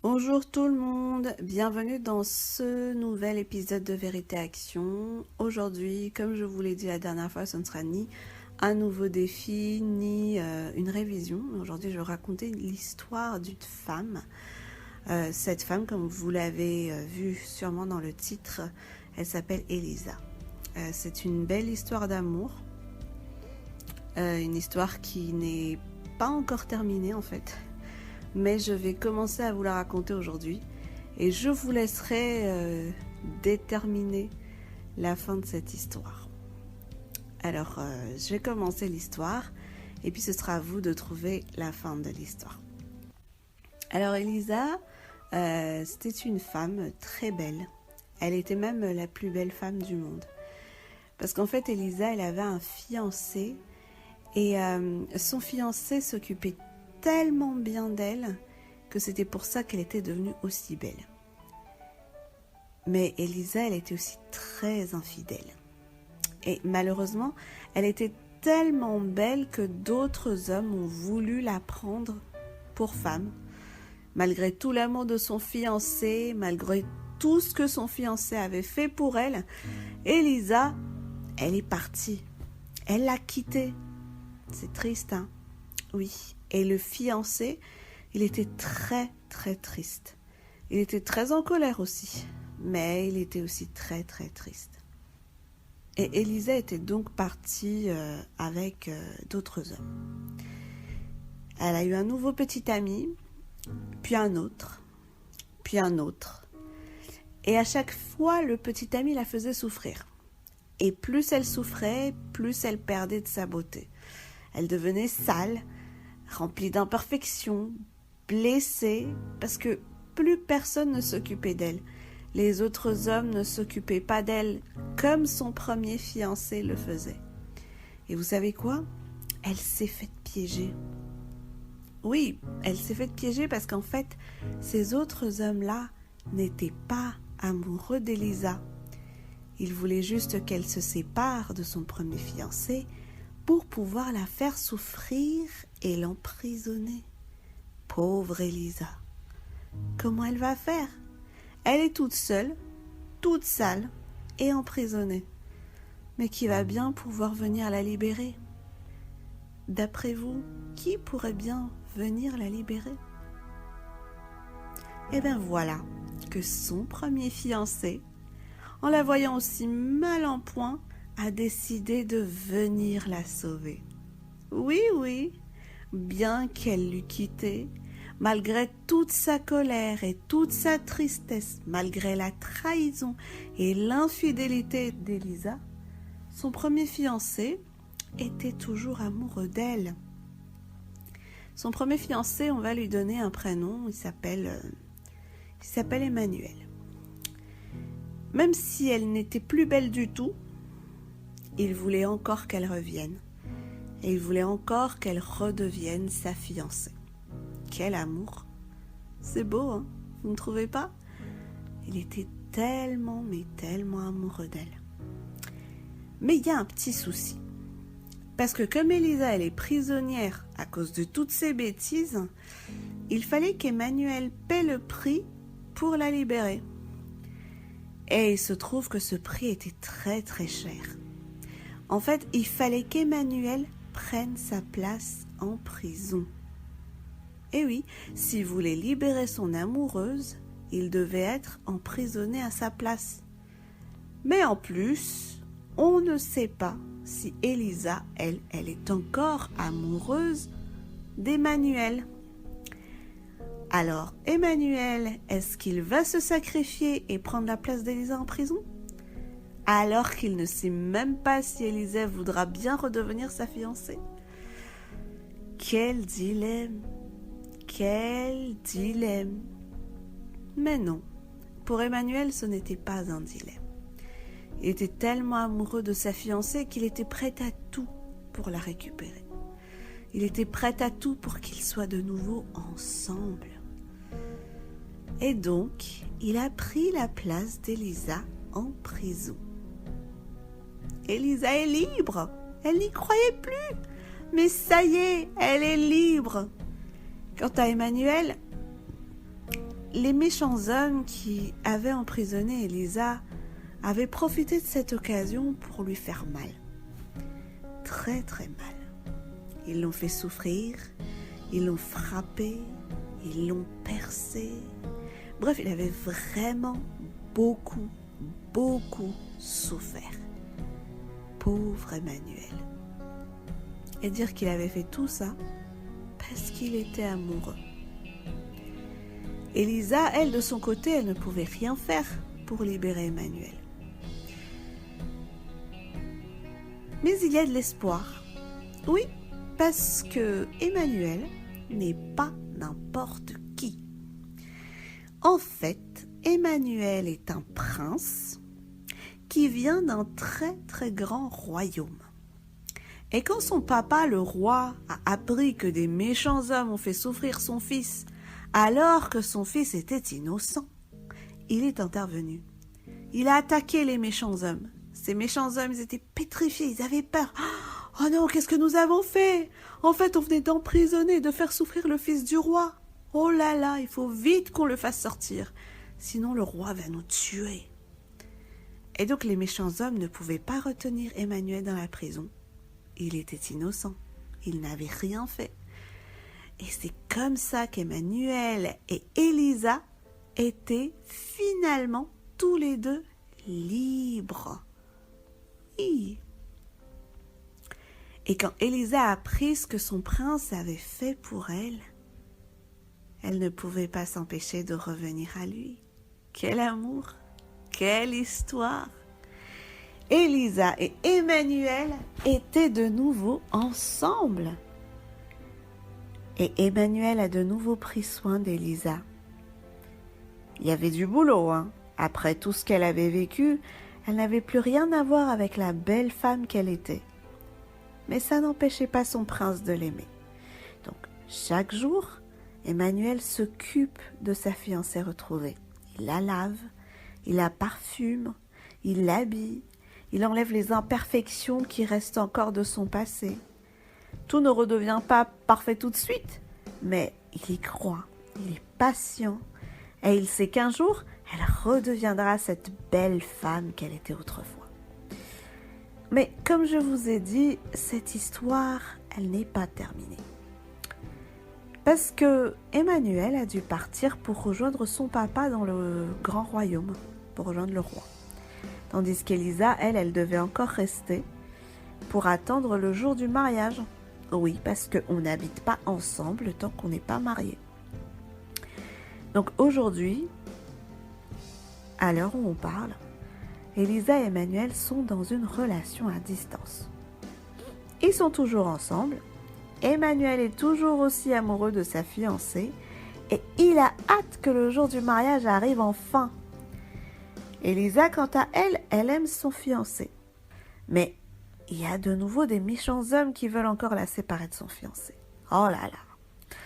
Bonjour tout le monde, bienvenue dans ce nouvel épisode de Vérité Action. Aujourd'hui, comme je vous l'ai dit la dernière fois, ce ne sera ni un nouveau défi, ni une révision. Aujourd'hui, je vais raconter l'histoire d'une femme. Cette femme, comme vous l'avez vu sûrement dans le titre, elle s'appelle Elisa. C'est une belle histoire d'amour, une histoire qui n'est pas encore terminée en fait. Mais je vais commencer à vous la raconter aujourd'hui et je vous laisserai déterminer la fin de cette histoire. Alors, je vais commencer l'histoire et puis ce sera à vous de trouver la fin de l'histoire. Alors, Elisa, c'était une femme très belle. Elle était même la plus belle femme du monde. Parce qu'en fait, Elisa, elle avait un fiancé et son fiancé s'occupait tellement bien d'elle que c'était pour ça qu'elle était devenue aussi belle. Mais Elisa, elle était aussi très infidèle. Et malheureusement, elle était tellement belle que d'autres hommes ont voulu la prendre pour femme. Malgré tout l'amour de son fiancé, malgré tout ce que son fiancé avait fait pour elle, Elisa, elle est partie. Elle l'a quitté. C'est triste, hein? Oui. Et le fiancé, il était très, très triste. Il était très en colère aussi, mais il était aussi très, très triste. Et Elisa était donc partie avec d'autres hommes. Elle a eu un nouveau petit ami, puis un autre, puis un autre. Et à chaque fois, le petit ami la faisait souffrir. Et plus elle souffrait, plus elle perdait de sa beauté. Elle devenait sale, remplie d'imperfections, blessée, parce que plus personne ne s'occupait d'elle. Les autres hommes ne s'occupaient pas d'elle comme son premier fiancé le faisait. Et vous savez quoi? Elle s'est faite piéger. Oui, elle s'est faite piéger parce qu'en fait, ces autres hommes-là n'étaient pas amoureux d'Elisa. Ils voulaient juste qu'elle se sépare de son premier fiancé pour pouvoir la faire souffrir et l'emprisonner. Pauvre Elisa. Comment elle va faire? Elle est toute seule, toute sale et emprisonnée. Mais qui va bien pouvoir venir la libérer? D'après vous, qui pourrait bien venir la libérer? Eh bien voilà que son premier fiancé, en la voyant aussi mal en point, a décidé de venir la sauver. Oui, bien qu'elle l'eût quitté, malgré toute sa colère et toute sa tristesse, malgré la trahison et l'infidélité d'Elisa, son premier fiancé était toujours amoureux d'elle. Son premier fiancé, on va lui donner un prénom, il s'appelle Emmanuel. Même si elle n'était plus belle du tout, il voulait encore qu'elle revienne. Et il voulait encore qu'elle redevienne sa fiancée. Quel amour! C'est beau, hein? Vous ne trouvez pas? Il était tellement, mais tellement amoureux d'elle. Mais il y a un petit souci. Parce que comme Elisa, elle est prisonnière à cause de toutes ses bêtises, il fallait qu'Emmanuel paie le prix pour la libérer. Et il se trouve que ce prix était très très cher. En fait, il fallait qu'Emmanuel prenne sa place en prison. Et oui, s'il voulait libérer son amoureuse, il devait être emprisonné à sa place. Mais en plus, on ne sait pas si Elisa, elle est encore amoureuse d'Emmanuel. Alors, Emmanuel, est-ce qu'il va se sacrifier et prendre la place d'Elisa en prison? Alors qu'il ne sait même pas si Elisa voudra bien redevenir sa fiancée. Quel dilemme! Quel dilemme! Mais non, pour Emmanuel, ce n'était pas un dilemme. Il était tellement amoureux de sa fiancée qu'il était prêt à tout pour la récupérer. Il était prêt à tout pour qu'ils soient de nouveau ensemble. Et donc, il a pris la place d'Elisa en prison. Elisa est libre. Elle n'y croyait plus. Mais ça y est, elle est libre. Quant à Emmanuel, les méchants hommes qui avaient emprisonné Élisa avaient profité de cette occasion pour lui faire mal. Très très mal. Ils l'ont fait souffrir, ils l'ont frappé, ils l'ont percé. Bref, il avait vraiment beaucoup souffert. Pauvre Emmanuel. Et dire qu'il avait fait tout ça parce qu'il était amoureux. Élisa, elle, de son côté, elle ne pouvait rien faire pour libérer Emmanuel. Mais il y a de l'espoir. Oui, parce que Emmanuel n'est pas n'importe qui. En fait, Emmanuel est un prince qui vient d'un très très grand royaume. Et quand son papa, le roi, a appris que des méchants hommes ont fait souffrir son fils alors que son fils était innocent, il est intervenu. Il a attaqué les méchants hommes. Ces méchants hommes, ils étaient pétrifiés, ils avaient peur. Oh non, qu'est-ce que nous avons fait? En fait, on venait d'emprisonner, de faire souffrir le fils du roi. Oh là là, il faut vite qu'on le fasse sortir, sinon le roi va nous tuer. Et donc les méchants hommes ne pouvaient pas retenir Emmanuel dans la prison. Il était innocent, il n'avait rien fait. Et c'est comme ça qu'Emmanuel et Élisa étaient finalement tous les deux libres. Oui. Et quand Élisa a appris ce que son prince avait fait pour elle, elle ne pouvait pas s'empêcher de revenir à lui. Quel amour, quelle histoire! Élisa et Emmanuel étaient de nouveau ensemble. Et Emmanuel a de nouveau pris soin d'Élisa. Il y avait du boulot, hein. Après tout ce qu'elle avait vécu, elle n'avait plus rien à voir avec la belle femme qu'elle était. Mais ça n'empêchait pas son prince de l'aimer. Donc, chaque jour, Emmanuel s'occupe de sa fiancée retrouvée. Il la lave, il la parfume, il l'habille, il enlève les imperfections qui restent encore de son passé. Tout ne redevient pas parfait tout de suite, mais il y croit, il est patient, et il sait qu'un jour, elle redeviendra cette belle femme qu'elle était autrefois. Mais comme je vous ai dit, cette histoire, elle n'est pas terminée. Parce que Emmanuel a dû partir pour rejoindre son papa dans le grand royaume, pour rejoindre le roi. Tandis qu'Élisa, elle devait encore rester pour attendre le jour du mariage. Oui, parce qu'on n'habite pas ensemble tant qu'on n'est pas mariés. Donc aujourd'hui, à l'heure où on parle, Élisa et Emmanuel sont dans une relation à distance. Ils sont toujours ensemble. Emmanuel est toujours aussi amoureux de sa fiancée et il a hâte que le jour du mariage arrive enfin. Élisa, quant à elle, elle aime son fiancé. Mais il y a de nouveau des méchants hommes qui veulent encore la séparer de son fiancé. Oh là là!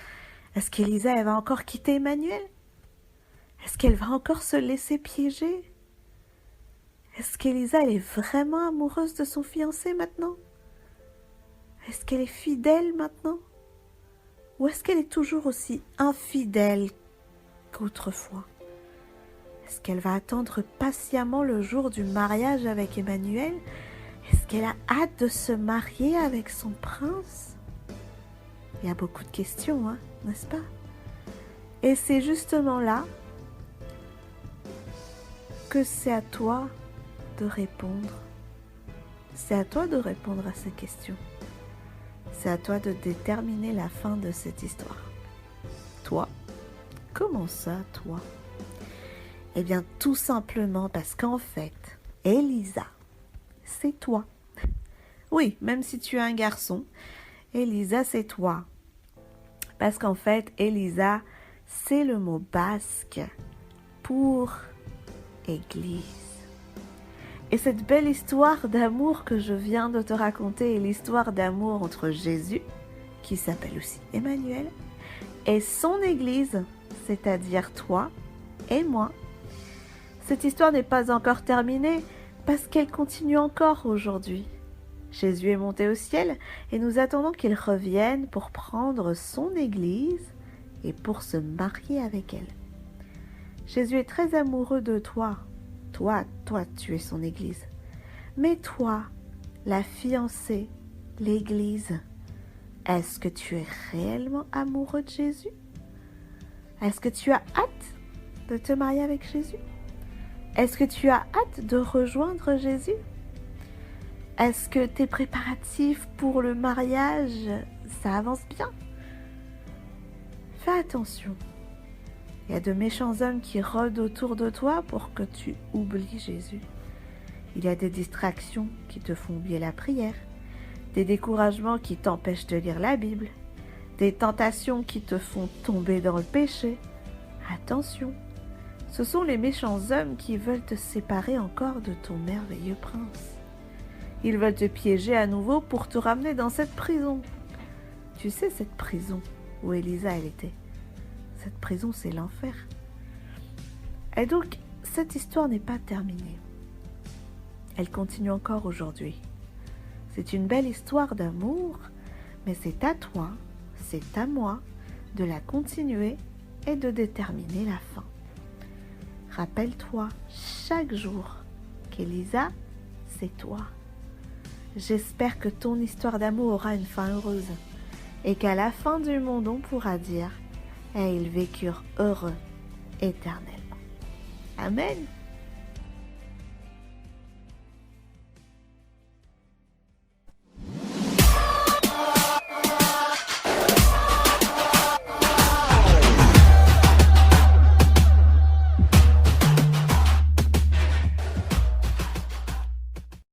Est-ce qu'Élisa, elle va encore quitter Emmanuel? Est-ce qu'elle va encore se laisser piéger? Est-ce qu'Élisa, elle est vraiment amoureuse de son fiancé maintenant? Est-ce qu'elle est fidèle maintenant? Ou est-ce qu'elle est toujours aussi infidèle qu'autrefois? Est-ce qu'elle va attendre patiemment le jour du mariage avec Emmanuel? Est-ce qu'elle a hâte de se marier avec son prince? Il y a beaucoup de questions, hein, n'est-ce pas? Et c'est justement là que c'est à toi de répondre. C'est à toi de répondre à ces questions. C'est à toi de déterminer la fin de cette histoire. Toi? Comment ça, toi? Eh bien, tout simplement parce qu'en fait, Élisa, c'est toi. Oui, même si tu es un garçon, Élisa, c'est toi. Parce qu'en fait, Élisa, c'est le mot basque pour église. Et cette belle histoire d'amour que je viens de te raconter est l'histoire d'amour entre Jésus, qui s'appelle aussi Emmanuel, et son église, c'est-à-dire toi et moi. Cette histoire n'est pas encore terminée parce qu'elle continue encore aujourd'hui. Jésus est monté au ciel et nous attendons qu'il revienne pour prendre son église et pour se marier avec elle. Jésus est très amoureux de toi. Toi, tu es son Église. Mais toi, la fiancée, l'Église, est-ce que tu es réellement amoureux de Jésus? Est-ce que tu as hâte de te marier avec Jésus? Est-ce que tu as hâte de rejoindre Jésus? Est-ce que tes préparatifs pour le mariage, ça avance bien? Fais attention. Il y a de méchants hommes qui rôdent autour de toi pour que tu oublies Jésus. Il y a des distractions qui te font oublier la prière, des découragements qui t'empêchent de lire la Bible, des tentations qui te font tomber dans le péché. Attention, ce sont les méchants hommes qui veulent te séparer encore de ton merveilleux prince. Ils veulent te piéger à nouveau pour te ramener dans cette prison. Tu sais, cette prison où Élisa elle était. Cette prison, c'est l'enfer. Et donc, cette histoire n'est pas terminée. Elle continue encore aujourd'hui. C'est une belle histoire d'amour, mais c'est à toi, c'est à moi de la continuer et de déterminer la fin. Rappelle-toi chaque jour qu'Élisa, c'est toi. J'espère que ton histoire d'amour aura une fin heureuse et qu'à la fin du monde, on pourra dire « Et ils vécurent heureux éternellement. » Amen.